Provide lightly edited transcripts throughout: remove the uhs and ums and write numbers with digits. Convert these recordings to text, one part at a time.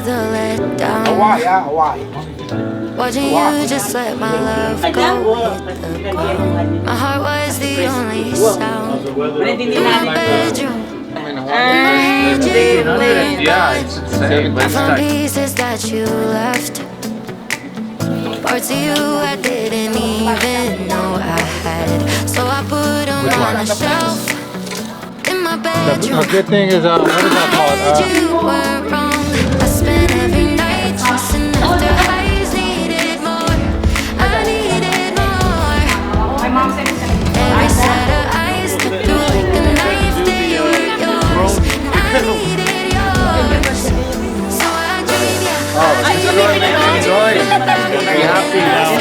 the letdown. Hawaii. Watching you just let my love go. My heart was the only sound in my bedroom. I found pieces that you left, parts of you I didn't even know I had. So I put them on a shelf in my bedroom. The good thing is, what is that called? You were wrong. I spent every night chasing after highs. Needed more. I needed more. My mom said it's Every set of eyes cut through like a knife. They were yours. I needed yours. So I dreamed you. Enjoy. Be happy now.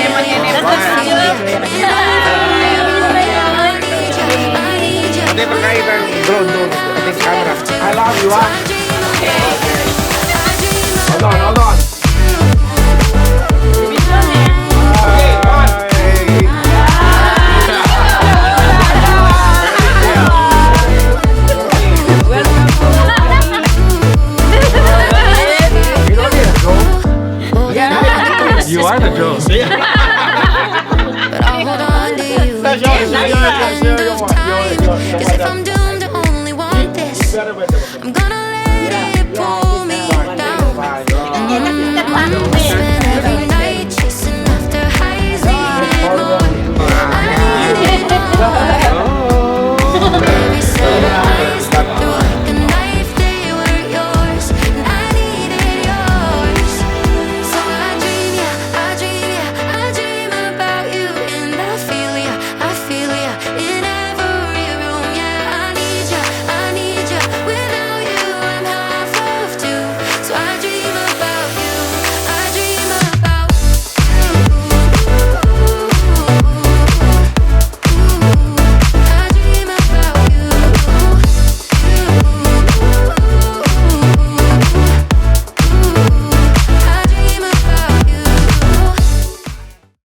I love you, Hold on. You are the drone. But I'll hold on to you at the end of time. 'Cause if I'm doing